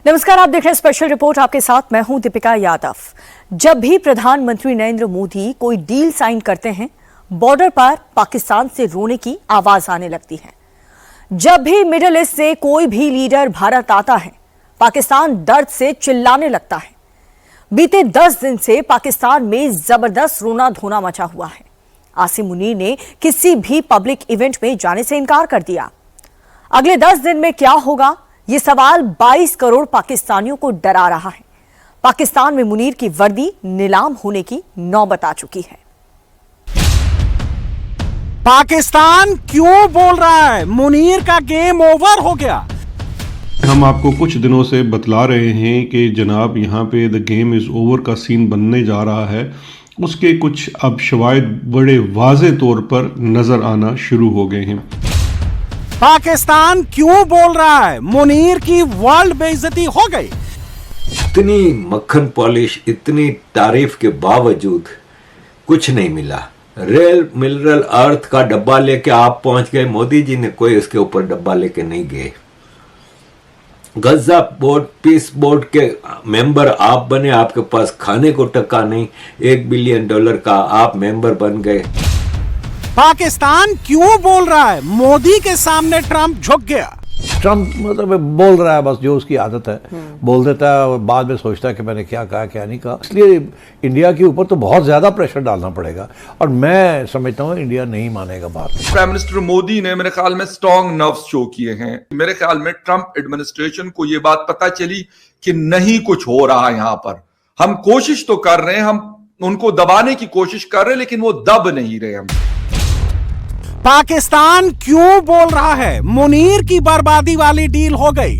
नमस्कार, आप देख रहे हैं स्पेशल रिपोर्ट। आपके साथ मैं हूं दीपिका यादव। जब भी प्रधानमंत्री नरेंद्र मोदी कोई डील साइन करते हैं, बॉर्डर पर पाकिस्तान से रोने की आवाज आने लगती है। जब भी मिडिल ईस्ट से कोई भी लीडर भारत आता है, पाकिस्तान दर्द से चिल्लाने लगता है। बीते 10 दिन से पाकिस्तान में जबरदस्त रोना धोना मचा हुआ है। आसिम मुनीर ने किसी भी पब्लिक इवेंट में जाने से इनकार कर दिया। अगले 10 दिन में क्या होगा, ये सवाल 22 करोड़ पाकिस्तानियों को डरा रहा है। पाकिस्तान में मुनीर की वर्दी नीलाम होने की नौबत आ चुकी है। पाकिस्तान क्यों बोल रहा है मुनीर का गेम ओवर हो गया? हम आपको कुछ दिनों से बतला रहे हैं कि जनाब यहाँ पे द गेम इज़ ओवर का सीन बनने जा रहा है। उसके कुछ अब शवाहिद बड़े वाज़े तौर पर नजर आना शुरू हो गए हैं। पाकिस्तान क्यों बोल रहा है मुनीर की वर्ल्ड बेइज्जती हो गई? इतनी मक्खन पॉलिश, इतनी तारीफ के बावजूद कुछ नहीं मिला। रेल मिनरल अर्थ का डब्बा लेके आप पहुंच गए, मोदी जी ने कोई उसके ऊपर डब्बा लेके नहीं गए। गजा बोर्ड, पीस बोर्ड के मेंबर आप बने, आपके पास खाने को टका नहीं। $1 बिलियन का आप मेंबर बन गए। पाकिस्तान क्यों बोल रहा है मोदी के सामने ट्रंप झुक गया? ट्रंप मतलब बोल रहा है, बस जो उसकी आदत है बोल देता है और बाद में सोचता है कि मैंने क्या कहा क्या नहीं कहा। इसलिए इंडिया के ऊपर तो बहुत ज्यादा प्रेशर डालना पड़ेगा और मैं समझता हूँ इंडिया नहीं मानेगा बात। प्राइम मिनिस्टर मोदी ने मेरे ख्याल में स्ट्रॉन्ग नर्व्स शो किए हैं। मेरे ख्याल में ट्रंप एडमिनिस्ट्रेशन को यह बात पता चली कि नहीं कुछ हो रहा है। यहां पर हम कोशिश तो कर रहे हैं, हम उनको दबाने की कोशिश कर रहे हैं, लेकिन वो दब नहीं रहे। हम पाकिस्तान क्यों बोल रहा है मुनीर की बर्बादी वाली डील हो गई?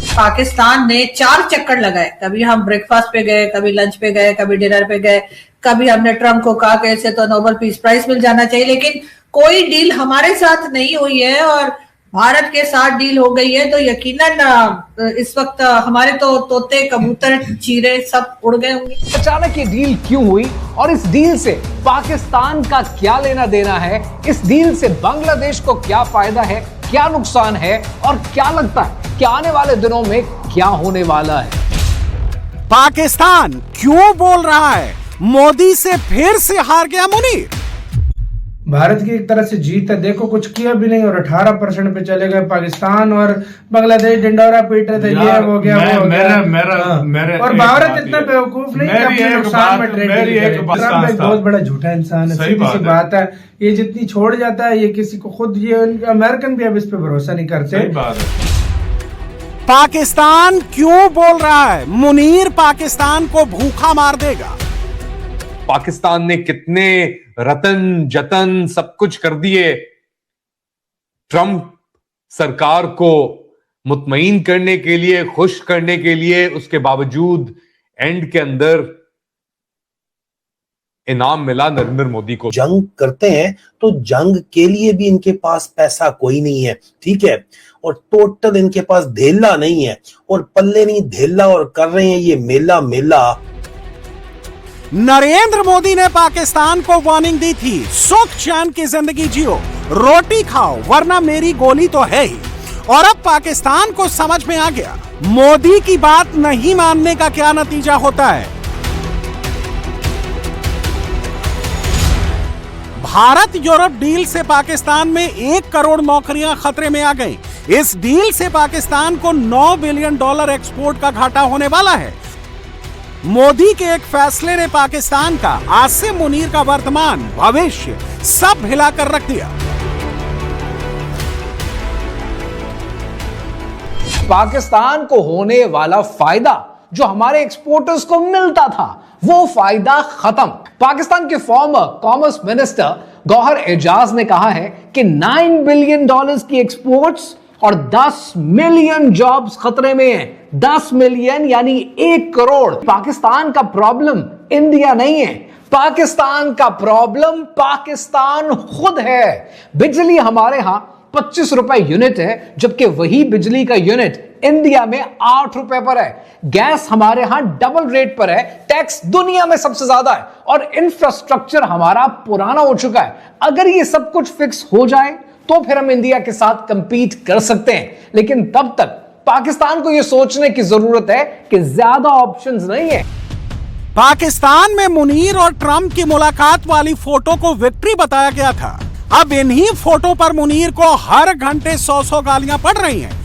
पाकिस्तान ने 4 चक्कर लगाए। कभी हम ब्रेकफास्ट पे गए, कभी लंच पे गए, कभी डिनर पे गए, कभी हमने ट्रंप को कहा कि इसे तो नोबेल पीस प्राइज मिल जाना चाहिए, लेकिन कोई डील हमारे साथ नहीं हुई है और भारत के साथ डील हो गई है। तो यकीनन इस वक्त हमारे तो तोते, कबूतर, चीरे सब उड़ गए होंगे। अचानक ये डील क्यों हुई और इस डील से पाकिस्तान का क्या लेना देना है? इस डील से बांग्लादेश को क्या फायदा है, क्या नुकसान है और क्या लगता है कि आने वाले दिनों में क्या होने वाला है? पाकिस्तान क्यों बोल रहा है मोदी से फिर से हार गया मुनीर? भारत की एक तरह से जीत है। देखो कुछ किया भी नहीं और 18% पे चले गए। पाकिस्तान और बांग्लादेश डिंडोरा पीट रहे थे, ये हो गया वो हो गया। और भारत इतना बेवकूफ नहीं कि अपने नुकसान में ट्रेड करे। ट्रंप एक बहुत बड़ा झूठा इंसान है, सीधी सी बात है। ये जितनी छोड़ जाता है, ये किसी को खुद, ये अमेरिकन भी अब इस पे भरोसा नहीं करते। पाकिस्तान क्यों बोल रहा है मुनीर पाकिस्तान को भूखा मार देगा? पाकिस्तान ने कितने रतन जतन सब कुछ कर दिए ट्रंप सरकार को मुतमईन करने के लिए, खुश करने के लिए। उसके बावजूद एंड के अंदर इनाम मिला नरेंद्र मोदी को। जंग करते हैं तो जंग के लिए भी इनके पास पैसा कोई नहीं है, ठीक है, और टोटल इनके पास धेला नहीं है और पल्ले नहीं धेला और कर रहे हैं ये मेला मेला। नरेंद्र मोदी ने पाकिस्तान को वार्निंग दी थी, सुख चैन की जिंदगी जियो, रोटी खाओ वरना मेरी गोली तो है ही। और अब पाकिस्तान को समझ में आ गया मोदी की बात नहीं मानने का क्या नतीजा होता है। भारत यूरोप डील से पाकिस्तान में 1 करोड़ नौकरियां खतरे में आ गई। इस डील से पाकिस्तान को $9 बिलियन एक्सपोर्ट का घाटा होने वाला है। मोदी के एक फैसले ने पाकिस्तान का, आसिम मुनीर का वर्तमान, भविष्य सब हिलाकर रख दिया। पाकिस्तान को होने वाला फायदा जो हमारे एक्सपोर्टर्स को मिलता था, वो फायदा खत्म। पाकिस्तान के former commerce minister Gauhar Ejaz ने कहा है कि $9 बिलियन की एक्सपोर्ट्स और 10 मिलियन जॉब्स खतरे में हैं। 10 मिलियन यानी 1 करोड़। पाकिस्तान का प्रॉब्लम इंडिया नहीं है, पाकिस्तान का प्रॉब्लम पाकिस्तान खुद है। बिजली हमारे यहां 25 रुपए यूनिट है, जबकि वही बिजली का यूनिट इंडिया में 8 रुपए पर है। गैस हमारे यहां डबल रेट पर है, टैक्स दुनिया में सबसे ज्यादा है और इंफ्रास्ट्रक्चर हमारा पुराना हो चुका है। अगर ये सब कुछ फिक्स हो जाए तो फिर हम इंडिया के साथ कंपीट कर सकते हैं, लेकिन तब तक पाकिस्तान को यह सोचने की जरूरत है कि ज्यादा ऑप्शंस नहीं है। पाकिस्तान में मुनीर और ट्रंप की मुलाकात वाली फोटो को विक्ट्री बताया गया था। अब इन्हीं फोटो पर मुनीर को हर घंटे 100 गालियां पड़ रही हैं।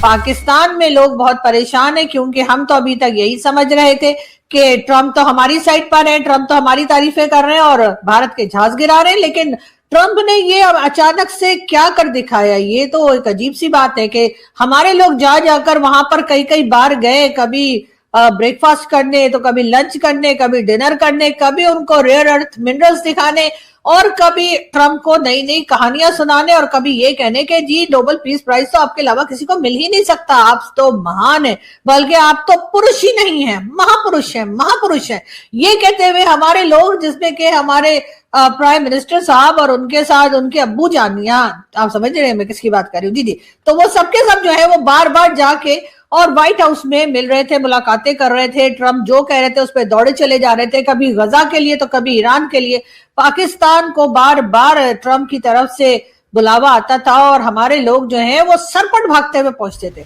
पाकिस्तान में लोग बहुत परेशान हैं क्योंकि हम तो अभी तक यही समझ रहे थे कि ट्रंप तो हमारी साइड पर है, ट्रंप तो हमारी तारीफें कर रहे हैं और भारत के जहाज गिरा रहे हैं। लेकिन ट्रंप ने ये अचानक से क्या कर दिखाया, ये तो एक अजीब सी बात है कि हमारे लोग जाकर वहां पर कई बार गए, कभी ब्रेकफास्ट करने, तो कभी लंच करने, कभी डिनर करने, कभी उनको रेयर अर्थ मिनरल्स दिखाने और कभी ट्रंप को नई नई कहानियां सुनाने और कभी ये कहने के जी नोबेल पीस प्राइज तो आपके अलावा किसी को मिल ही नहीं सकता, आप तो महान है, बल्कि आप तो पुरुष ही नहीं है, महापुरुष है, महापुरुष है। ये कहते हुए हमारे लोग, जिसमें के हमारे प्राइम मिनिस्टर साहब और उनके साथ उनके अब्बू जानिया, आप समझ रहे हैं मैं किसकी बात कर रही हूँ जी, तो वो सबके सब जो है वो बार बार जाके और व्हाइट हाउस में मिल रहे थे, मुलाकातें कर रहे थे। ट्रंप जो कह रहे थे उस पर दौड़े चले जा रहे थे, कभी गजा के लिए तो कभी ईरान के लिए। पाकिस्तान को बार बार ट्रंप की तरफ से बुलावा आता था और हमारे लोग जो हैं वो सरपट भागते हुए पहुंचते थे।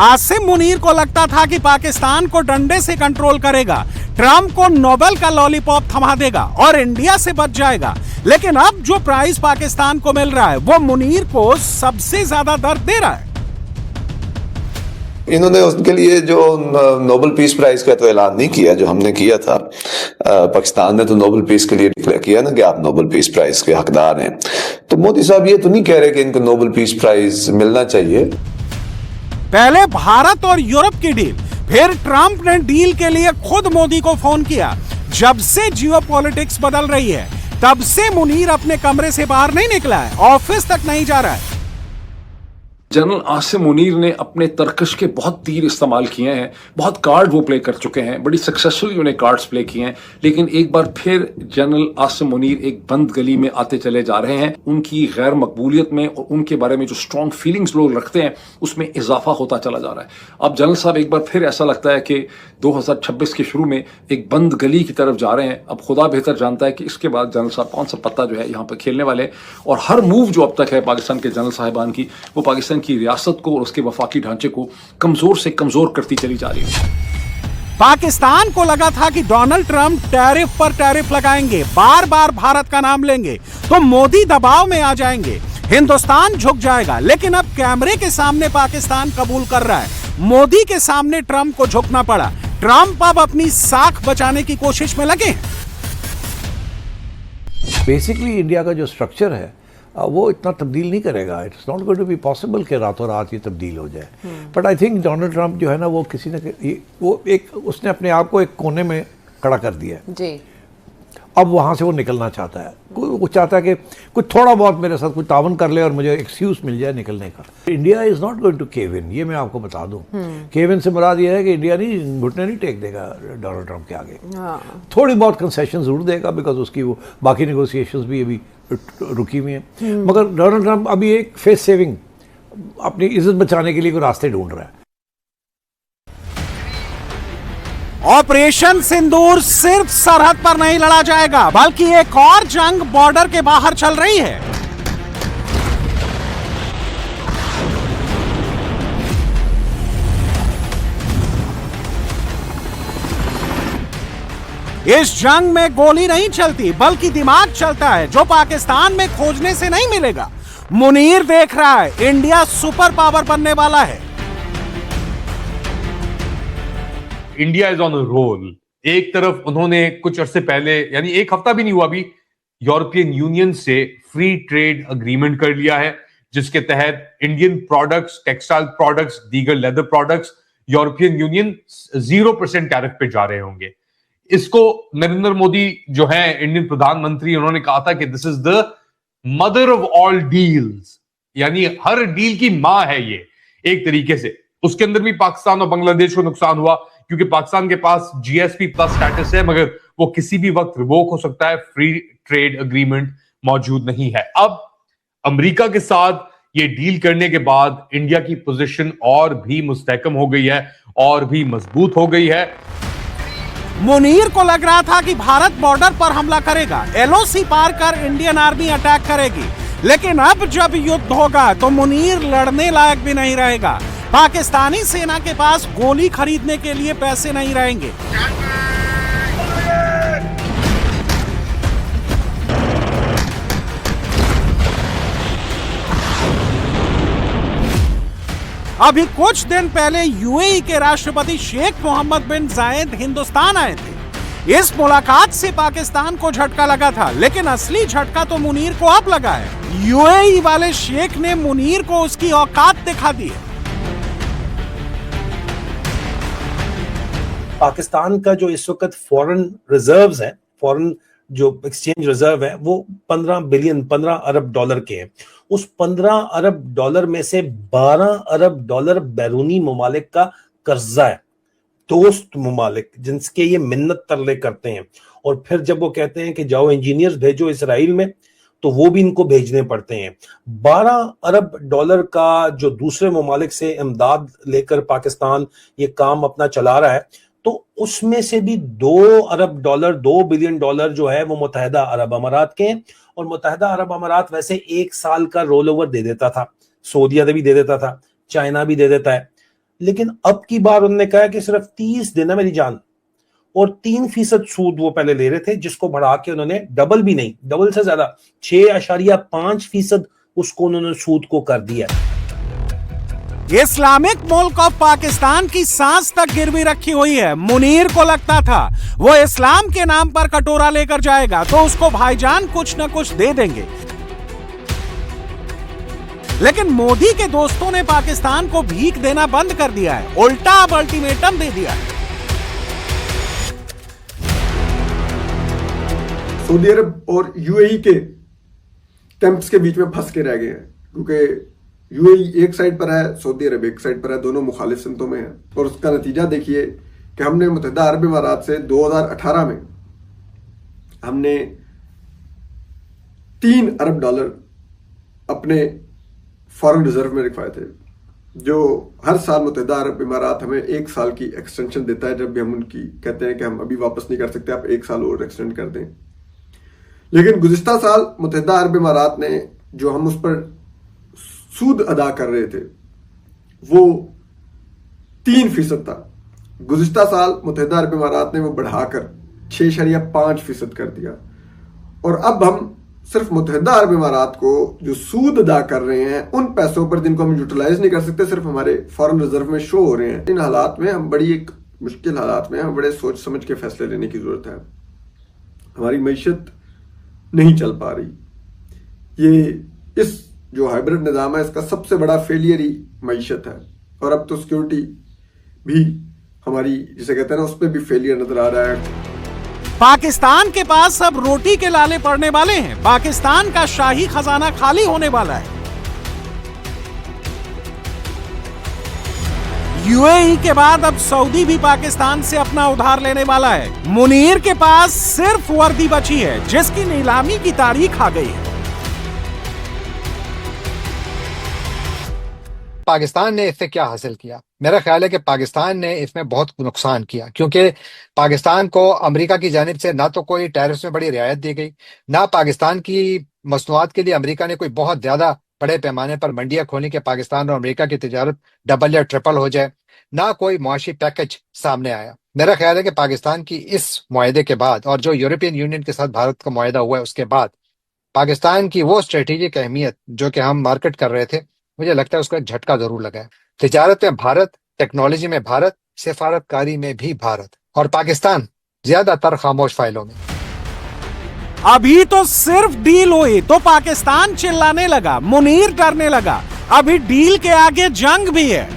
आसिम मुनीर को लगता था कि पाकिस्तान को डंडे से कंट्रोल करेगा, ट्रंप को नोबेल का लॉलीपॉप थमा देगा और इंडिया से बच जाएगा। लेकिन अब जो प्राइज पाकिस्तान को मिल रहा है वो मुनीर को सबसे ज्यादा दर्द दे रहा है। इन्होंने उसके लिए जो नोबेल पीस प्राइज का तो ऐलान नहीं किया जो हमने किया था। पाकिस्तान ने तो नोबेल पीस के लिए डिक्लेयर किया ना कि आप नोबेल पीस प्राइज के हकदार हैं। तो मोदी साहब ये तो नहीं कह रहे कि इनको नोबेल पीस प्राइज मिलना चाहिए। पहले भारत और यूरोप की डील, फिर ट्रंप ने डील के लिए खुद मोदी को फोन किया। जब से जियोपॉलिटिक्स बदल रही है तब से मुनीर अपने कमरे से बाहर नहीं निकला है, ऑफिस तक नहीं जा रहा है। जनरल आसिम मुनीर ने अपने तरकश के बहुत तीर इस्तेमाल किए हैं, बहुत कार्ड वो प्ले कर चुके हैं, बड़ी सक्सेसफुली उन्हें कार्ड्स प्ले किए हैं। लेकिन एक बार फिर जनरल आसिम मुनीर एक बंद गली में आते चले जा रहे हैं। उनकी गैर मकबूलियत में और उनके बारे में जो स्ट्रॉन्ग फीलिंग्स लोग रखते हैं उसमें इजाफा होता चला जा रहा है। अब जनरल साहब एक बार फिर ऐसा लगता है कि 2026 के शुरू में एक बंद गली की तरफ जा रहे हैं। अब खुदा बेहतर जानता है कि इसके बाद जनरल साहब कौन सा पत्ता जो है यहाँ पर खेलने वाले। और हर मूव जो अब तक है पाकिस्तान के जनरल साहिबान की, वो पाकिस्तान की रियासत को और उसके वफाकी ढांचे को कमजोर से कमजोर करती चली जा रही है। पाकिस्तान को लगा था कि डोनाल्ड ट्रंप टैरिफ पर टैरिफ लगाएंगे, बार बार भारत का नाम लेंगे तो मोदी दबाव में आ जाएंगे, हिंदुस्तान झुक जाएगा। लेकिन अब कैमरे के सामने पाकिस्तान कबूल कर रहा है, मोदी के सामने ट्रंप को झुकना पड़ा। ट्रंप अब अपनी साख बचाने की कोशिश में लगे। बेसिकली इंडिया का जो स्ट्रक्चर है वो इतना तब्दील नहीं करेगा। It's not going to be possible कि रातों रात ये तब्दील हो जाए। But I think Donald Trump जो है ना वो किसी न वो एक उसने अपने आप को एक कोने में खड़ा कर दिया है जी। अब वहाँ से वो निकलना चाहता है। वो चाहता है कि कुछ थोड़ा बहुत मेरे साथ कुछ तावन कर ले और मुझे एक्सक्यूज मिल जाए निकलने का। India is not going to cave in, ये मैं आपको बता दूं। केव इन से मुराद ये है कि इंडिया नहीं घुटने नहीं टेक देगा डोनाल्ड ट्रंप के आगे। थोड़ी बहुत कंसेशन जरूर देगा बिकॉज उसकी वो बाकी नेगोशिएशंस भी अभी रुकी हुई हैं। मगर डोनाल्ड ट्रंप अभी एक फेस सेविंग अपनी इज्जत बचाने के लिए कोई रास्ते ढूंढ रहा है। ऑपरेशन सिंदूर सिर्फ सरहद पर नहीं लड़ा जाएगा बल्कि एक और जंग बॉर्डर के बाहर चल रही है। इस जंग में गोली नहीं चलती बल्कि दिमाग चलता है, जो पाकिस्तान में खोजने से नहीं मिलेगा। मुनीर देख रहा है इंडिया सुपर पावर बनने वाला है। India is on a roll. एक तरफ उन्होंने कुछ अरसे पहले, यानी एक हफ्ता भी नहीं हुआ अभी, यूरोपियन यूनियन से फ्री ट्रेड अग्रीमेंट कर लिया है, जिसके तहत इंडियन प्रोडक्ट्स, टेक्सटाइल प्रोडक्ट्स, दीगर leather products European union 0% tariff पे जा रहे होंगे। इसको नरेंद्र मोदी जो है इंडियन प्रधानमंत्री, उन्होंने कहा था कि this is the mother of all deals, यानी हर डील की मां है ये एक तरीके से। उसके अंदर भी पाकिस्तान और बांग्लादेश को नुकसान हुआ क्योंकि पाकिस्तान के पास जीएसपी प्लस स्टेटस है, मगर वो किसी भी वक्त रिवोक हो सकता है। फ्री ट्रेड अग्रीमेंट मौजूद नहीं है। अब अमेरिका के साथ ये डील करने के बाद इंडिया की पोजीशन और भी मुस्तहकम हो गई है और भी मजबूत हो गई है। मुनीर को लग रहा था कि भारत बॉर्डर पर हमला करेगा, एलओसी पार कर इंडियन आर्मी अटैक करेगी, लेकिन अब जब युद्ध होगा तो मुनीर लड़ने लायक भी नहीं रहेगा। पाकिस्तानी सेना के पास गोली खरीदने के लिए पैसे नहीं रहेंगे। अभी कुछ दिन पहले यूएई के राष्ट्रपति शेख मोहम्मद बिन जायद हिंदुस्तान आए थे। इस मुलाकात से पाकिस्तान को झटका लगा था, लेकिन असली झटका तो मुनीर को अब लगा है। यूएई वाले शेख ने मुनीर को उसकी औकात दिखा दी है। पाकिस्तान का जो इस वक्त फॉरेन रिजर्व्स है, फॉरेन जो एक्सचेंज रिजर्व है, वो 15 अरब डॉलर के हैं। उस 15 अरब डॉलर में से 12 अरब डॉलर बैरूनी ममालिक का कर्जा है, दोस्त ममालिक जिनके ये मिन्नत तरले करते हैं। और फिर जब वो कहते हैं कि जाओ इंजीनियर्स भेजो इसराइल में, तो वो भी इनको भेजने पड़ते हैं। 12 अरब डॉलर का जो दूसरे ममालिक से इमदाद लेकर पाकिस्तान ये काम अपना चला रहा है, तो उसमें से भी 2 अरब डॉलर, 2 बिलियन डॉलर जो है वो मुत्तहिदा अरब अमारात के हैं। और मुत्तहिदा अरब अमारात वैसे 1 साल का रोल ओवर दे देता था, सऊदीया भी दे देता था, चाइना भी दे देता है। लेकिन अब की बार उन्होंने कहा कि सिर्फ 30 दिन है मेरी जान, और 3% सूद वो पहले ले रहे थे, जिसको बढ़ा के उन्होंने डबल भी नहीं, डबल से ज्यादा 6.5% उसको उन्होंने सूद को कर दिया। इस्लामिक मुल्क ऑफ पाकिस्तान की सांस तक गिरवी रखी हुई है। मुनीर को लगता था वो इस्लाम के नाम पर कटोरा लेकर जाएगा तो उसको भाईजान कुछ न कुछ दे देंगे, लेकिन मोदी के दोस्तों ने पाकिस्तान को भीख देना बंद कर दिया है, उल्टा अब अल्टीमेटम दे दिया है। सऊदी अरब और यूएई के कैंप्स के बीच में फंस के रह गए हैं, क्योंकि यूएई एक साइड पर है, सऊदी अरब एक साइड पर है, दोनों मुखालिफ सिमतों में है। और उसका नतीजा देखिए कि हमने मुत्तहिदा अरब इमारात से 2018 में हमने 3 अरब डॉलर अपने फॉरेन रिजर्व में रखवाए थे, जो हर साल मुत्तहिदा अरब इमारात हमें 1 साल की एक्सटेंशन देता है। जब भी हम उनकी कहते हैं कि हम अभी वापस नहीं कर सकते, आप 1 साल और एक्सटेंड कर दें। लेकिन गुज़िश्ता साल मुत्तहिदा अरब इमारात ने जो हम उस पर सूद अदा कर रहे थे वो 3% था। गुज़िश्ता साल मुत्तहिदा अरब इमारात ने वो बढ़ाकर 6.5% कर दिया। और अब हम सिर्फ मुत्तहिदा अरब इमारात को जो सूद अदा कर रहे हैं उन पैसों पर, जिनको हम यूटिलाइज नहीं कर सकते, सिर्फ हमारे फॉरेन रिजर्व में शो हो रहे हैं। इन हालात में हम बड़ी एक मुश्किल हालात में हम बड़े सोच समझ के फैसले लेने की जरूरत है। हमारी मईशत नहीं चल पा रही। ये इस जो हाइब्रिड निज़ाम है इसका सबसे बड़ा फेलियर ही मईशत है। और अब तो सिक्योरिटी भी हमारी, जिसे कहते हैं ना, उस पर भी फेलियर नजर आ रहा है। पाकिस्तान के पास अब रोटी के लाले पड़ने वाले हैं। पाकिस्तान का शाही खजाना खाली होने वाला है। यूएई के बाद अब सऊदी भी पाकिस्तान से अपना उधार लेने वाला है। मुनीर के पास सिर्फ वर्दी बची है, जिसकी नीलामी की तारीख आ गई है। पाकिस्तान ने इससे क्या हासिल किया? मेरा ख्याल है कि पाकिस्तान ने इसमें बहुत नुकसान किया, क्योंकि पाकिस्तान को अमेरिका की जानिब से ना तो कोई टैरिफ्स में बड़ी रियायत दी गई, ना पाकिस्तान की मसनूआत के लिए अमेरिका ने कोई बहुत ज्यादा बड़े पैमाने पर मंडियां खोली कि पाकिस्तान और अमेरिका की तिजारत डबल या ट्रिपल हो जाए, ना कोई मुआशी पैकेज सामने आया। मेरा ख्याल है कि पाकिस्तान की इस मुआहदे के बाद और जो यूरोपियन यूनियन के साथ भारत का मुआहदा हुआ है उसके बाद पाकिस्तान की वो स्ट्रेटेजिक अहमियत जो कि हम मार्केट कर रहे थे, मुझे लगता है उसका एक झटका जरूर लगा है। तिजारत में भारत, टेक्नोलॉजी में भारत, सिफारतकारी में भी भारत, और पाकिस्तान ज्यादातर खामोश फाइलों में। अभी तो सिर्फ डील हुई तो पाकिस्तान चिल्लाने लगा, मुनीर डरने लगा। अभी डील के आगे जंग भी है।